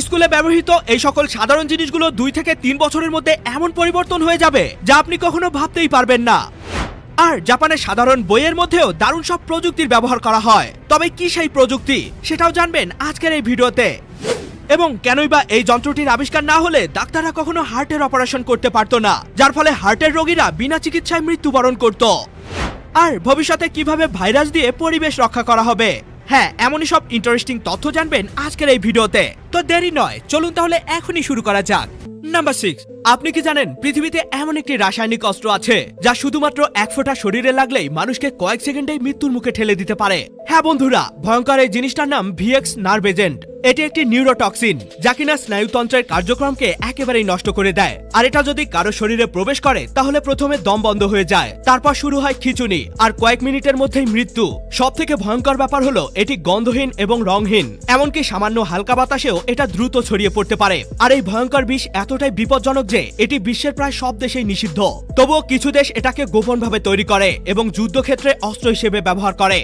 স্কুলে ব্যবহৃত এই সকল সাধারণ জিনিসগুলো 2 থেকে 3 বছরের মধ্যে এমন পরিবর্তন হয়ে যাবে যা আপনি কখনো ভাবতেই পারবেন না। আর জাপানের সাধারণ বইয়ের মধ্যেও দারুণ সব প্রযুক্তির ব্যবহার করা হয়। তবে কি সেই প্রযুক্তি সেটাও জানবেন আজকের এই ভিডিওতে। এবং কেনই বা এই যন্ত্রটির আবিষ্কার না হলে ডাক্তাররা কখনো হার্টের অপারেশন করতে পারতো না, যার ফলে হার্টের রোগীরা বিনা চিকিৎসায় মৃত্যুবরণ করত। আর ভবিষ্যতে কিভাবে ভাইরাস দিয়ে পরিবেশ রক্ষা করা হবে, হ্যাঁ এমনই সব ইন্টারেস্টিং তথ্য জানবেন আজকের এই ভিডিওতে। তো দেরি নয়, চলুন তাহলে এখনই শুরু করা যাক। নাম্বার 6, আপনি কি জানেন পৃথিবীতে এমন একটি রাসায়নিক অস্ত্র আছে যা শুধুমাত্র এক ফোঁটা শরীরে লাগলেই মানুষকে কয়েক সেকেন্ডেই মৃত্যুর মুখে ঠেলে দিতে পারে? হ্যাঁ বন্ধুরা, ভয়ঙ্কর এই জিনিসটার নাম ভিএক্স নার্ভ এজেন্ট। এটি একটি নিউরোটক্সিন যা কিনা স্নায়ুতন্ত্রের কার্যক্রমকে একেবারেই নষ্ট করে দেয়। আর এটা যদি কারো শরীরে প্রবেশ করে তাহলে প্রথমে দম বন্ধ হয়ে যায়, তারপর শুরু হয় খিঁচুনি, আর কয়েক মিনিটের মধ্যেই মৃত্যু। সব থেকে ভয়ঙ্কর ব্যাপার হলো এটি গন্ধহীন এবং রংহীন, এমনকি সামান্য হালকা বাতাসেও এটা দ্রুত ছড়িয়ে পড়তে পারে। আর এই ভয়ঙ্কর বিষ এতটাই বিপজ্জনক যে এটি বিশ্বের প্রায় সব দেশেই নিষিদ্ধ। তবুও কিছু দেশ এটাকে গোপনভাবে তৈরি করে এবং যুদ্ধক্ষেত্রে অস্ত্র হিসেবে ব্যবহার করে।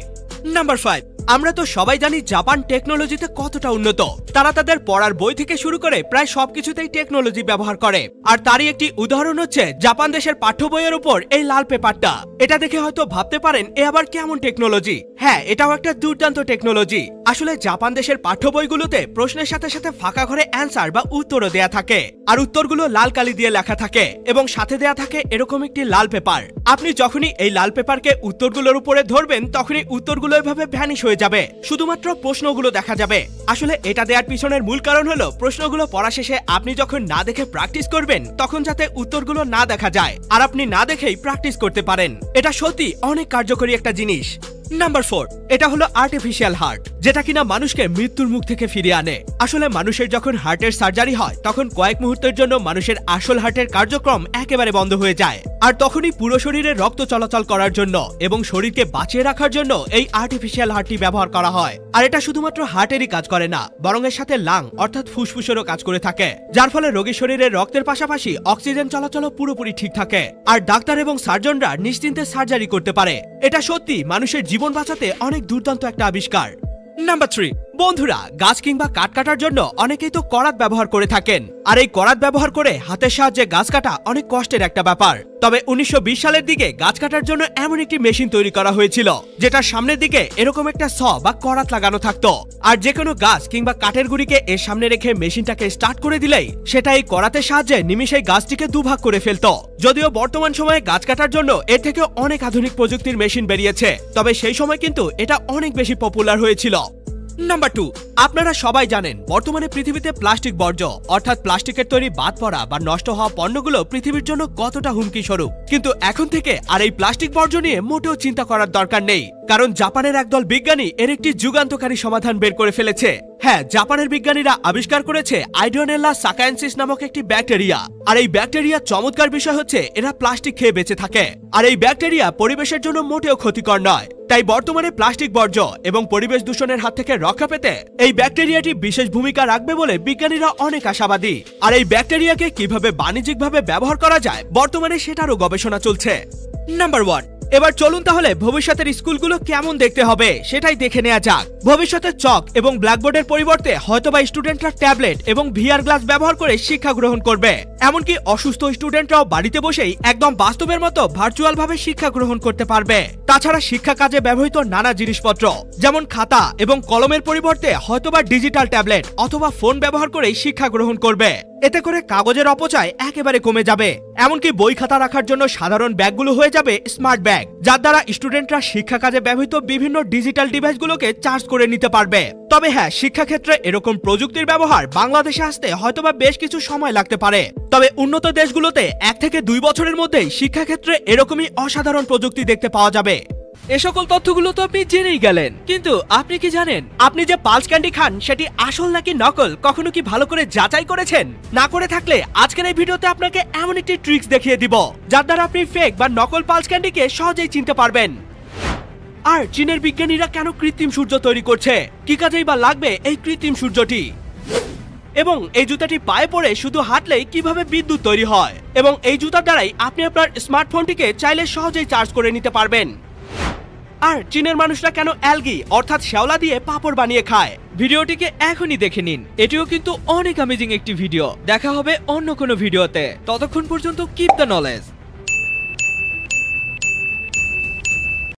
নাম্বার 5, আমরা তো সবাই জানি জাপান টেকনোলজিতে কতটা উন্নত। তারা তাদের পড়ার বই থেকে শুরু করে প্রায় সবকিছুতেই টেকনোলজি ব্যবহার করে। আর তারই একটি উদাহরণ হচ্ছে জাপান দেশের পাঠ্য বইয়ের উপর এই লাল পেপারটা। এটা দেখে হয়তো ভাবতে পারেন এ আবার কেমন টেকনোলজি। হ্যাঁ, এটাও একটা দুর্দান্ত টেকনোলজি। আসলে জাপান দেশের পাঠ্য বইগুলোতে প্রশ্নের সাথে সাথে ফাঁকা ঘরে অ্যান্সার বা উত্তরও দেয়া থাকে, আর উত্তরগুলো লাল কালি দিয়ে লেখা থাকে এবং সাথে দেয়া থাকে এরকম একটি লাল পেপার। আপনি যখনই এই লাল পেপারকে উত্তরগুলোর উপরে ধরবেন তখনই উত্তরগুলো এভাবে ভ্যানিশ হয়ে যাবে, শুধুমাত্র প্রশ্নগুলো দেখা যাবে। আসলে এটা দেওয়ার পিছনের মূল কারণ হলো প্রশ্নগুলো পড়া শেষে আপনি যখন না দেখে প্র্যাকটিস করবেন তখন যাতে উত্তরগুলো না দেখা যায় আর আপনি না দেখেই প্র্যাকটিস করতে পারেন। এটা সত্যি অনেক কার্যকরী একটা জিনিস। নাম্বার 4, এটা হলো আর্টিফিশিয়াল হার্ট, যেটা কিনা মানুষকে মৃত্যুর মুখ থেকে ফিরিয়ে আনে। আসলে মানুষের যখন হার্টের সার্জারি হয় তখন কয়েক মুহূর্তের জন্য মানুষের আসল হার্টের কার্যক্রম একেবারে বন্ধ হয়ে যায়, আর তখনই পুরো শরীরে রক্ত চলাচল করার জন্য এবং শরীরকে বাঁচিয়ে রাখার জন্য এই আর্টিফিশিয়াল হার্টটি ব্যবহার করা হয়। আর এটা শুধুমাত্র হার্টেরই কাজ করে না, বরং এর সাথে লাং অর্থাৎ ফুসফুসেরও কাজ করে থাকে, যার ফলে রোগীর শরীরে রক্তের পাশাপাশি অক্সিজেন চলাচলও পুরোপুরি ঠিক থাকে, আর ডাক্তার এবং সার্জনরা নিশ্চিন্তে সার্জারি করতে পারে। এটা সত্যি মানুষের জীবন বাঁচাতে অনেক দুর্দান্ত একটা আবিষ্কার। নাম্বার 3, বন্ধুরা, গাছ কিংবা কাঠ কাটার জন্য অনেকেই তো করাত ব্যবহার করে থাকেন। আর এই করাত ব্যবহার করে হাতের সাহায্যে গাছ কাটা অনেক কষ্টের একটা ব্যাপার। তবে 1920 সালের দিকে গাছ কাটার জন্য এমন একটি মেশিন তৈরি করা হয়েছিল যেটার সামনের দিকে এরকম একটা স বা করাত লাগানো থাকতো, আর যে কোনো গাছ কিংবা কাঠের গুঁড়িকে এর সামনে রেখে মেশিনটাকে স্টার্ট করে দিলেই সেটা এই করাতের সাহায্যে নিমিষেই গাছটিকে দুভাগ করে ফেলতো। যদিও বর্তমান সময়ে গাছ কাটার জন্য এর থেকে অনেক আধুনিক প্রযুক্তির মেশিন বেরিয়েছে, তবে সেই সময় কিন্তু এটা অনেক বেশি পপুলার হয়েছিল। নাম্বার 2, আপনারা সবাই জানেন বর্তমানে পৃথিবীতে প্লাস্টিক বর্জ্য অর্থাৎ প্লাস্টিকের তৈরি বাদ পড়া বা নষ্ট হওয়া পণ্যগুলো পৃথিবীর জন্য কতটা হুমকি স্বরূপ। কিন্তু এখন থেকে আর এই প্লাস্টিক বর্জ্য নিয়ে মোটেও চিন্তা করার দরকার নেই, কারণ জাপানের একদল বিজ্ঞানী এর একটি যুগান্তকারী সমাধান বের করে ফেলেছে। হ্যাঁ, জাপানের বিজ্ঞানীরা আবিষ্কার করেছে আইডিওনেলা সাকায়েন্সিস নামক একটি ব্যাকটেরিয়া। আর এই ব্যাকটেরিয়ার চমৎকার বিষয় হচ্ছে এরা প্লাস্টিক খেয়ে বেঁচে থাকে, আর এই ব্যাকটেরিয়া পরিবেশের জন্য মোটেও ক্ষতিকর নয়। তাই বর্তমানে প্লাস্টিক বর্জ্য এবং পরিবেশ দূষণের হাত থেকে রক্ষা পেতে এই ব্যাকটেরিয়াটি বিশেষ ভূমিকা রাখবে বলে বিজ্ঞানীরা অনেক আশাবাদী। আর এই ব্যাকটেরিয়াকে কিভাবে বাণিজ্যিকভাবে ব্যবহার করা যায় বর্তমানে সেটারও গবেষণা চলছে। নাম্বার 1, এবার চলুন তাহলে ভবিষ্যতের স্কুলগুলো কেমন দেখতে হবে সেটাই দেখে নেওয়া যাক। ভবিষ্যতে চক এবং ব্ল্যাকবোর্ডের পরিবর্তে হয়তোবা স্টুডেন্টরা ট্যাবলেট এবং ভিআর গ্লাস ব্যবহার করে শিক্ষা গ্রহণ করবে। এমনকি অসুস্থ স্টুডেন্টরাও বাড়িতে বসেই একদম বাস্তবের মতো ভার্চুয়াল ভাবে শিক্ষা গ্রহণ করতে পারবে। তাছাড়া শিক্ষা কাজে ব্যবহৃত নানা জিনিসপত্র যেমন খাতা এবং কলমের পরিবর্তে হয়তোবা ডিজিটাল ট্যাবলেট অথবা ফোন ব্যবহার করেই শিক্ষা গ্রহণ করবে। এতে করে কাগজের অপচয় একেবারে কমে যাবে। এমনকি বই খাতা রাখার জন্য সাধারণ ব্যাগগুলো হয়ে যাবে স্মার্ট ব্যাগ, যার দ্বারা স্টুডেন্টরা শিক্ষা কাজে ব্যবহৃত বিভিন্ন ডিজিটাল ডিভাইসগুলোকে চার্জ করে নিতে পারবে। তবে হ্যাঁ, শিক্ষাক্ষেত্রে এরকম প্রযুক্তির ব্যবহার বাংলাদেশে আসতে হয়তোবা বেশ কিছু সময় লাগতে পারে। তবে উন্নত দেশগুলোতে 1 থেকে 2 বছরের মধ্যেই শিক্ষাক্ষেত্রে এরকমই অসাধারণ প্রযুক্তি দেখতে পাওয়া যাবে। এ সকল তথ্যগুলো তো আপনি জেনেই গেলেন, কিন্তু আপনি কি জানেন আপনি যে পালস ক্যান্ডি খান সেটি আসল নাকি নকল কখনো কি ভালো করে যাচাই করেছেন? না করে থাকলে আজকের এই ভিডিওতে আপনাকে এমন একটি ট্রিক্স দেখিয়ে দিব যার দ্বারা আপনি ফেক বা নকল পালস ক্যান্ডিকে সহজেই চিনতে পারবেন। আর চীনের বিজ্ঞানীরা কেন কৃত্রিম সূর্য তৈরি করছে, কি কাজেই বা লাগবে এই কৃত্রিম সূর্যটি, এবং এই জুতাটি পায়ে পরে শুধু হাঁটলেই কিভাবে বিদ্যুৎ তৈরি হয়, এবং এই জুতার দ্বারাই আপনি আপনার স্মার্টফোনটিকে চাইলে সহজেই চার্জ করে নিতে পারবেন। আর চীনের মানুষরা কেন অ্যালগি অর্থাৎ শ্যাওলা দিয়ে পাপড় বানিয়ে খায়। ভিডিওটিকে এখনই দেখে নিন, এটিও কিন্তু অনেক অ্যামেজিং একটি ভিডিও। দেখা হবে অন্য কোনো ভিডিওতে, ততক্ষণ পর্যন্ত কিপ দ্য নলেজ।